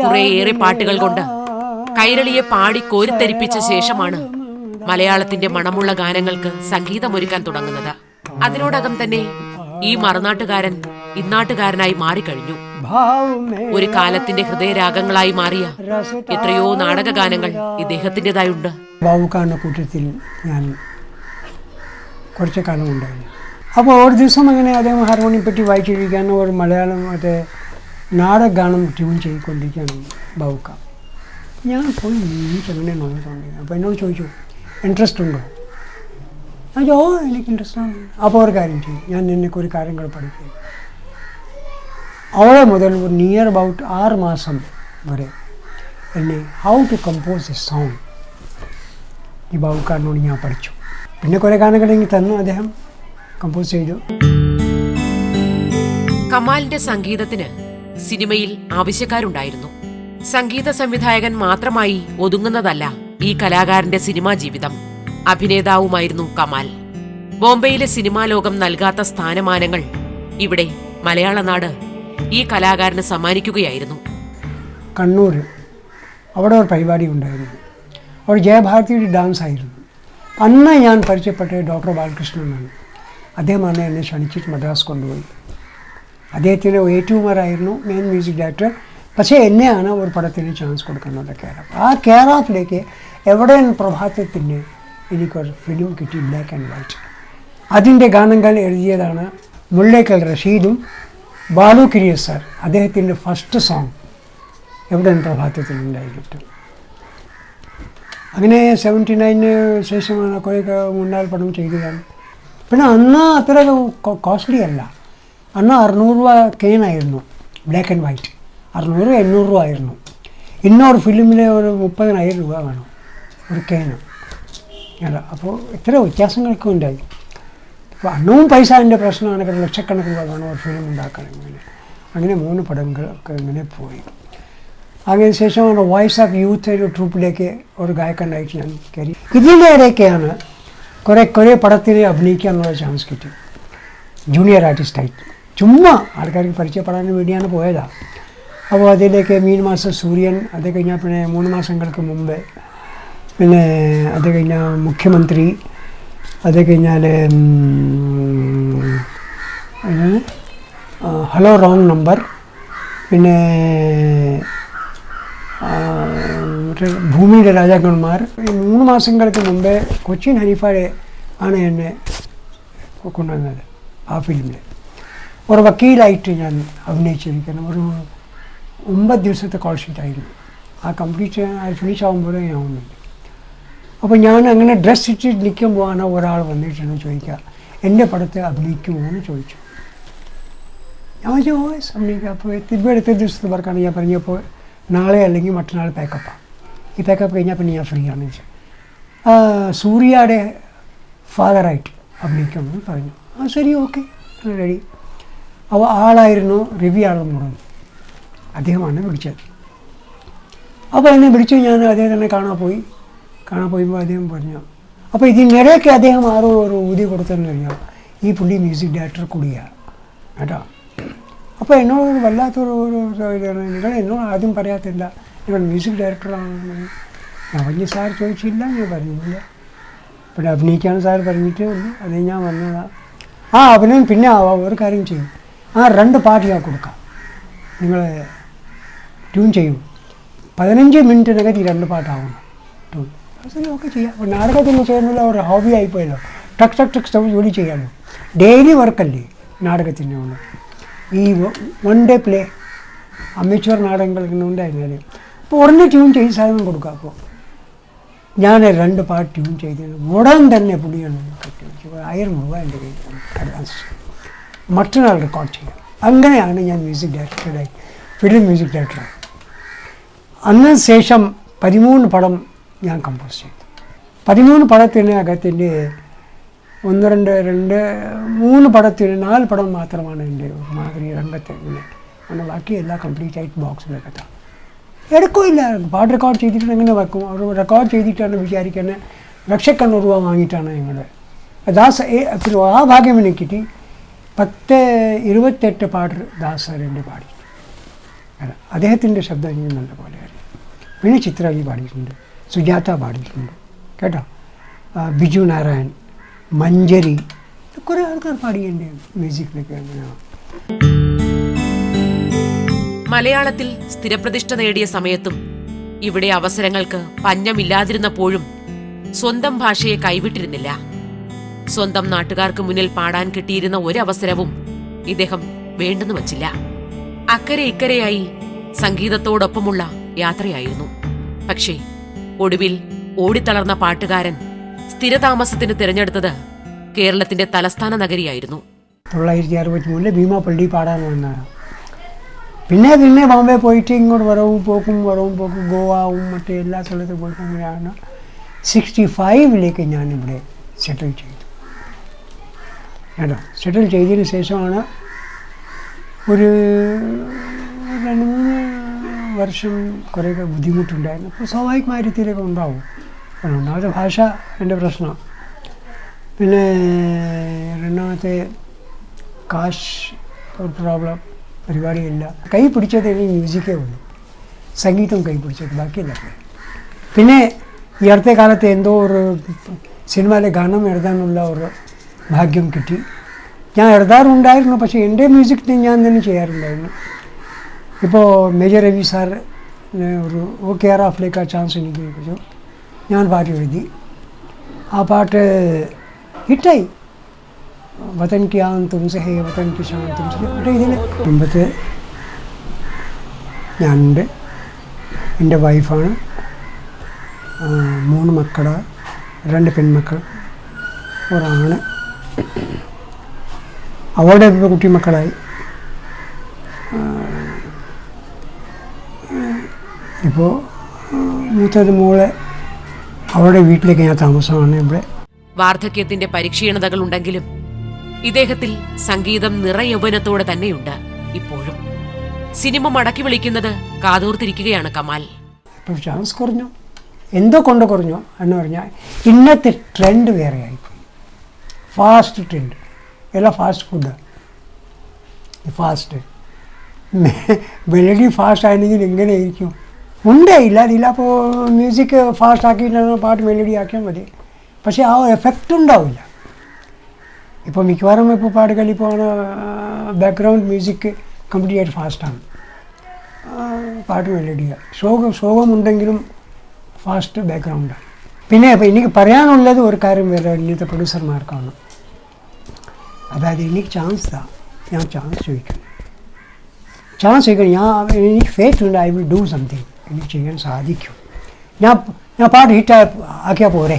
കുറേയേറെ പാട്ടുകൾ കൊണ്ട് കൈരളിയെ പാടി കോരിത്തരിപ്പിച്ച ശേഷമാണ് മലയാളത്തിന്റെ മണമുള്ള ഗാനങ്ങൾക്ക് സംഗീതമൊരുക്കാൻ തുടങ്ങുന്നത്. അതിനോടകം തന്നെ ഈ മറുനാട്ടുകാരൻ ഇന്നാട്ടുകാരനായി മാറിക്കഴിഞ്ഞു. ഒരു കാലത്തിന്റെ ഹൃദയരാഗങ്ങളായി മാറിയ എത്രയോ നാടക ഗാനങ്ങൾ ഇദ്ദേഹത്തിൻ്റെതായുണ്ട്. ബാബുക്കാരൻ്റെ കൂട്ടത്തിൽ ഞാൻ കുറച്ച് കാലം ഉണ്ടായിരുന്നു. അപ്പോൾ ഒരു ദിവസം അങ്ങനെ അദ്ദേഹം ഹാർമോണിയം പെട്ടി വായിച്ചിരിക്കുകയാണ്. ഒരു മലയാളം മറ്റേ നാടക ഗാനം ട്യൂൺ ചെയ്തുകൊണ്ടിരിക്കുകയാണ് ബാബുക്ക. ഞാൻ പോയി നീച്ചങ്ങനെ നോക്കിക്കൊണ്ടിരിക്കുന്നു. അപ്പോൾ എന്നോട് ചോദിച്ചു, ഇൻട്രസ്റ്റ് ഉണ്ടോ? ഞാൻ എനിക്ക് ഇൻട്രസ്റ്റ് ആണ്. അപ്പോൾ ഒരു കാര്യം ചെയ്യും, ഞാൻ നിനക്കൊരു കാര്യങ്ങൾ പഠിക്കും. അവിടെ മുതൽ ഒരു നിയർ അബൌട്ട് 6 മാസം വരെ എന്നെ how to compose a song ഈ ബാബുക്കാരനോട് ഞാൻ പഠിച്ചു. പിന്നെ കുറേ ഗാനങ്ങൾ എനിക്ക് തന്നു, അദ്ദേഹം കമ്പോസ് ചെയ്തു. കമാലിന്റെ സംഗീതത്തിന് സിനിമയിൽ ആവശ്യക്കാരുണ്ടായിരുന്നു. സംഗീത സംവിധായകൻ മാത്രമായി ഒതുങ്ങുന്നതല്ല ഈ കലാകാരന്റെ സിനിമാ ജീവിതം. അഭിനേതാവുമായിരുന്നു കമാൽ. ബോംബെയിലെ സിനിമാ ലോകം നൽകാത്ത സ്ഥാനമാനങ്ങൾ ഇവിടെ മലയാള നാട് ഈ കലാകാരന് സമ്മാനിക്കുകയായിരുന്നു. കണ്ണൂർ അവിടെ ഒരു പരിപാടി ഉണ്ടായിരുന്നു. അവിടെ ജയഭാരതിയുടെ ഡാൻസ് ആയിരുന്നു. അന്ന് ഞാൻ പരിചയപ്പെട്ടത് ഡോക്ടർ ബാലകൃഷ്ണനാണ്. അദ്ദേഹമാണ് എന്നെ ക്ഷണിച്ചിട്ട് മദ്രാസ് കൊണ്ടുപോയി. അദ്ദേഹത്തിന് ഏറ്റുമാറായിരുന്നു മെയിൻ മ്യൂസിക് ഡയറക്ടർ. പക്ഷേ എന്നെയാണ് ഒരു പടത്തിന് ചാൻസ് കൊടുക്കുന്നത് കേരള. ആ കേരളത്തിലേക്ക് എവിടെ പ്രഭാതത്തിന് എനിക്കൊരു ഫിലിം കിട്ടി, ബ്ലാക്ക് ആൻഡ് വൈറ്റ്. അതിൻ്റെ ഗാനങ്ങൾ എഴുതിയതാണ് മുള്ളേക്കൽ റഷീദും ബാലു കിരിയസ് സാർ. അദ്ദേഹത്തിൻ്റെ ഫസ്റ്റ് സോങ് എവിടെ പ്രഭാതത്തിനുണ്ടായിട്ട്. അങ്ങനെ 79 ശേഷമാണ് കുറേ 3-4 പടം ചെയ്തതാണ്. പിന്നെ അന്ന് അത്ര കോസ്റ്റ്ലി അല്ല. അന്ന് 600 രൂപ കെയിനായിരുന്നു ബ്ലാക്ക് ആൻഡ് വൈറ്റ്. 600-800 രൂപ ആയിരുന്നു. ഇന്നൊരു ഫിലിമിൽ ഒരു 30,000 രൂപ വേണം ഒരു കെയിന്. അല്ല, അപ്പോൾ ഇത്ര വ്യത്യാസങ്ങളൊക്കെ ഉണ്ടായി. അപ്പോൾ അന്നവും പൈസ അതിൻ്റെ പ്രശ്നമാണ്. ലക്ഷക്കണക്കിന് രൂപ വേണം ഒരു ഫിലിം ഉണ്ടാക്കണം. അങ്ങനെ 3 പടങ്ങളൊക്കെ ഇങ്ങനെ പോയി. അതിന് ശേഷമാണ് വോയിസ് ഓഫ് യൂത്ത് ഒരു ട്രൂപ്പിലേക്ക് ഒരു ഗായകനായിട്ട് ഞാൻ കയറി. ഇതിൻ്റെ ഇടയ്ക്കാണ് കുറേ പടത്തിന് അഭിനയിക്കാനുള്ള ചാൻസ് കിട്ടി. ജൂനിയർ ആർട്ടിസ്റ്റായിട്ട് ചുമ്മാ ആൾക്കാർക്ക് പരിചയപ്പെടാൻ വേണ്ടിയാണ് പോയതാണ്. അപ്പോൾ അതിലേക്ക് മീൻ മാസം സൂര്യൻ, അത് കഴിഞ്ഞാൽ പിന്നെ 3 മാസങ്ങൾക്ക് മുമ്പ് പിന്നെ അത് കഴിഞ്ഞാൽ മുഖ്യമന്ത്രി, അത് കഴിഞ്ഞാൽ ഹലോ റോങ് നമ്പർ, പിന്നെ ഭൂമിയുടെ രാജാക്കന്മാർ. 3 മാസങ്ങൾക്ക് മുമ്പേ കൊച്ചിൻ ഹനീഫയുടെ ആണ് എന്നെ കൊണ്ടുവന്നത് ആ ഫിലിമിൽ. ഒരു വക്കീലായിട്ട് ഞാൻ അഭിനയിച്ചിരിക്കണം. ഒരു 9 ദിവസത്തെ കോൾ ഷീറ്റായിരുന്നു. ആ കംപ്ലീറ്റ് ഫിനിഷ് ആകുമ്പോഴേ ഞാൻ വന്നിട്ടുണ്ട്. അപ്പോൾ ഞാൻ അങ്ങനെ ഡ്രസ്സ് ഇട്ടിട്ട് നിൽക്കുമ്പോഴാണ് ഒരാൾ വന്നിട്ടാണ് ചോദിക്കുക, എൻ്റെ പടത്തെ അഭിനയിക്കുമോ എന്ന് ചോദിച്ചു. ഞാൻ ചോദിച്ചു അഭിനയിക്കുക. അപ്പോൾ എത്ര ദിവസത്തെ വർക്കാണ് ഞാൻ പറഞ്ഞപ്പോൾ നാളെ അല്ലെങ്കിൽ മറ്റന്നാൾ പാക്കപ്പാണ്. ഈ പാക്കപ്പ് കഴിഞ്ഞാൽ പിന്നെ ഞാൻ ഫ്രീ ആണെന്ന് വെച്ചാൽ സൂര്യയുടെ ഫാദറായിട്ട് അഭിനയിക്കുമെന്ന് പറഞ്ഞു. ആ ശരി, ഓക്കെ, റെഡി. അപ്പോൾ ആളായിരുന്നു രവി ആളെന്ന് പറഞ്ഞു. അദ്ദേഹമാണ് വിളിച്ചത്. അപ്പോൾ എന്നെ വിളിച്ചു. ഞാൻ അദ്ദേഹത്തിനെ കാണാൻ പോയപ്പോൾ അദ്ദേഹം പറഞ്ഞു. അപ്പോൾ ഇതിനിടയ്ക്ക് അദ്ദേഹം ആരോ ഒരു ഊതി കൊടുത്തെന്ന് കഴിഞ്ഞാൽ ഈ പുള്ളി മ്യൂസിക് ഡയറക്ടർ കൂടിയാണ് കേട്ടോ. അപ്പോൾ എന്നോട് വല്ലാത്തൊരു ഇതാണ്. നിങ്ങൾ എന്നോട് ആദ്യം പറയാത്തില്ല നിങ്ങൾ മ്യൂസിക് ഡയറക്ടറാണെന്ന്. ഞാൻ പറഞ്ഞു സാർ ചോദിച്ചില്ല, ഞാൻ പറഞ്ഞില്ല. പിന്നെ അഭിനയിക്കാൻ സാർ പറഞ്ഞിട്ടേ ഉള്ളൂ. അത് ഞാൻ വന്നതാണ്. ആ അഭിനയം പിന്നെ ആവാം, ഒരു കാര്യം ചെയ്യും. 2 പാട്ട് ഞാൻ കൊടുക്കാം, നിങ്ങൾ ട്യൂൺ ചെയ്യും. 15 മിനിറ്റിനകത്ത് ഈ 2 പാട്ടാവണം ട്യൂൺ. ശരി, ഓക്കെ ചെയ്യാം. അപ്പോൾ നാടകത്തിന് ചെയ്യുന്നില്ല, ഒരു ഹോബി ആയിപ്പോയല്ലോ. ടക്ക് ജോലി ചെയ്യാമല്ലോ. ഡെയിലി വർക്കല്ലേ നാടകത്തിൻ്റെ ഉള്ളു. ഈ 1 ഡേ പ്ലേ അമേച്വർ നാടകങ്ങൾ ഇങ്ങനെ ഉണ്ടായിരുന്നാലും അപ്പോൾ ഉടനെ ട്യൂൺ ചെയ്ത് സാധനം കൊടുക്കാം. അപ്പോൾ ഞാൻ 2 പാട്ട് ട്യൂൺ ചെയ്തത് ഉടൻ തന്നെ പുള്ളിയാണ് 1000 രൂപ എൻ്റെ കയ്യിൽ അഡ്വാൻസ്. മറ്റന്നാൾ റെക്കോർഡ് ചെയ്യാം. അങ്ങനെയാണ് ഞാൻ മ്യൂസിക് ഡയറക്ടറായി, ഫിലിം മ്യൂസിക് ഡയറക്ടറായി. അന്ന് ശേഷം 13 പടം ഞാൻ കമ്പോസ് ചെയ്തു. 13 പടത്തിന് അകത്തിൻ്റെ 3 പടത്തിന് 4 പടം മാത്രമാണ് എൻ്റെ മാതിരി രംഗത്ത് ഇങ്ങനെ. അങ്ങനെ ബാക്കി എല്ലാം കംപ്ലീറ്റ് ആയിട്ട് ബോക്സിലൊക്കെ എടുക്കില്ല. പാട്ട് റെക്കോർഡ് ചെയ്തിട്ട് എങ്ങനെ വെക്കും? അവർ റെക്കോർഡ് ചെയ്തിട്ടാണ് വിചാരിക്കുന്നത് ലക്ഷക്കണക്കിന് രൂപ വാങ്ങിയിട്ടാണ് ഞങ്ങൾ പിന്നെ ആ ഭാഗ്യം എനിക്ക് കിട്ടി. 28 പാട്ട് ദാസ് സാറിൻ്റെ പാടി. അല്ല, അദ്ദേഹത്തിൻ്റെ ശബ്ദം എനിക്ക് നല്ല പോലെ അറിയാം. പിന്നെ ചിത്രാജി പാടിയിട്ടുണ്ട്, സുജാത പാടിയിട്ടുണ്ട് കേട്ടോ, ബിജു നാരായൺ, മഞ്ജരി, കുറേ ആൾക്കാർ പാടിയുണ്ട് മ്യൂസിക്കിലൊക്കെ. അങ്ങനെയാണ്. മലയാളത്തിൽ സ്ഥിരപ്രതിഷ്ഠ നേടിയ സമയത്തും ഇവിടെ അവസരങ്ങൾക്ക് പഞ്ഞമില്ലാതിരുന്നപ്പോഴും സ്വന്തം ഭാഷയെ കൈവിട്ടിരുന്നില്ല. സ്വന്തം നാട്ടുകാർക്ക് മുന്നിൽ പാടാൻ കിട്ടിയിരുന്ന ഒരവസരവും ഇദ്ദേഹം വേണ്ടെന്ന് വച്ചില്ല. അക്കരെ ഇക്കരെയായി സംഗീതത്തോടൊപ്പമുള്ള യാത്രയായിരുന്നു. പക്ഷേ ഒടുവിൽ ഓടിത്തളർന്ന പാട്ടുകാരൻ സ്ഥിരതാമസത്തിന് തിരഞ്ഞെടുത്തത് കേരളത്തിന്റെ തലസ്ഥാന നഗരിയായിരുന്നു. 1963 ഭീമാപള്ളി പാടാൻ വന്നതാണ്. പിന്നെ ബോംബെ പോയിട്ട് ഇങ്ങോട്ട് വരവും പോക്കും ഗോവാവും മറ്റേ എല്ലാ സ്ഥലത്തും പോയിട്ട് അങ്ങനെയാണ് 65 ഞാനിവിടെ സെറ്റിൽ ചെയ്തു കേട്ടോ. സെറ്റിൽ ചെയ്തതിന് ശേഷമാണ് ഒരു 2-3 വർഷം കുറേയൊക്കെ ബുദ്ധിമുട്ടുണ്ടായിരുന്നു. അപ്പോൾ സ്വാഭാവികമായിട്ടൊക്കെ ഉണ്ടാവും. ഒന്നാമത്തെ ഭാഷ എൻ്റെ പ്രശ്നം, പിന്നെ രണ്ടാമത്തെ കാശ് ഒരു പ്രോബ്ലം, പരിപാടിയില്ല. കൈ പിടിച്ചത് എനിക്ക് മ്യൂസിക്കേ ഉള്ളൂ, സംഗീതം കൈ പിടിച്ചത്, ബാക്കിയല്ല. പിന്നെ ഈ അടുത്ത കാലത്ത് എന്തോ ഒരു സിനിമയിലെ ഗാനം എഴുതാനുള്ള ഒരു ഭാഗ്യം കിട്ടി. ഞാൻ എഴുതാറുണ്ടായിരുന്നു, പക്ഷേ എൻ്റെ മ്യൂസിക് ഞാൻ തന്നെ ചെയ്യാറുണ്ടായിരുന്നു. ഇപ്പോൾ മേജർ രവി സാർ ഒരു കെയർ ഓഫിലേക്ക് ചാൻസ് എനിക്ക് ലഭിച്ചു. ഞാൻ പാട്ട് എഴുതി, ആ പാട്ട് ഹിറ്റായി. വതൻ കി ആൻ തുംസെ ഹേ വതൻ കി ഷാൻ തുംസെ. പക്ഷേ ഇതിൽ മുമ്പത്തെ ഞാനുണ്ട്, എൻ്റെ വൈഫാണ്, 3 മക്കളാണ്, 2 പെൺമക്കൾ, ഒരാണ്. അവളുടെ ഇപ്പോൾ കുട്ടിമക്കളായി. ഇപ്പോൾ മൂത്തത് മോളെ അവളുടെ വീട്ടിലേക്ക് ഞാൻ താമസമാണ് ഇവിടെ. വാർദ്ധക്യത്തിന്റെ പരിക്ഷീണതകളുണ്ടെങ്കിലും ഇദ്ദേഹത്തിൽ സംഗീതം നിറയൗവനത്തോടെ തന്നെയുണ്ട് ഇപ്പോഴും. സിനിമ മടക്കി വിളിക്കുന്നത് കാതോർത്തിരിക്കുകയാണ് കമാൽ. ഇപ്പോൾ ചാൻസ് കുറഞ്ഞു, എന്തോ കൊണ്ട് കുറഞ്ഞു എന്ന് പറഞ്ഞാൽ ഇന്നത്തെ ട്രെൻഡ് വേറെ ആയിപ്പോയി. ഫാസ്റ്റ് ട്രെൻഡ്, എല്ലാം fast food, fast melody fast ആയിരുന്നെങ്കിൽ എങ്ങനെയായിരിക്കും? ഇല്ല. അപ്പോൾ മ്യൂസിക് ഫാസ്റ്റ് ആക്കിയിട്ടാണ് പാട്ട് മെലഡി ആക്കിയാൽ മതി, പക്ഷേ ആ എഫക്റ്റ് ഉണ്ടാവില്ല. ഇപ്പോൾ മിക്കവാറും ഇപ്പോൾ പാട്ടുകൾ ഇപ്പോൾ ബാക്ക്ഗ്രൗണ്ട് മ്യൂസിക് കംപ്ലീറ്റ് ആയിട്ട് ഫാസ്റ്റാണ്, പാട്ട് മെലഡിയാണ്. ശോകമുണ്ടെങ്കിലും ഫാസ്റ്റ് ബാക്ക്ഗ്രൗണ്ടാണ്. പിന്നെ അപ്പോൾ എനിക്ക് പറയാനുള്ളത് ഒരു കാര്യം വേറെ ഇന്നത്തെ പ്രൊഡ്യൂസർമാർക്കാണ്. അതായത് എനിക്ക് ഞാൻ ചാൻസ് ചോദിക്കണം. എനിക്ക് ഫേറ്റ് ഉണ്ട്, ഐ വിൽ ഡൂ സംതിങ്. എനിക്ക് ചെയ്യാൻ സാധിക്കും. ഞാൻ പാട്ട് ഹിറ്റ് ആക്കിയാൽ പോരെ.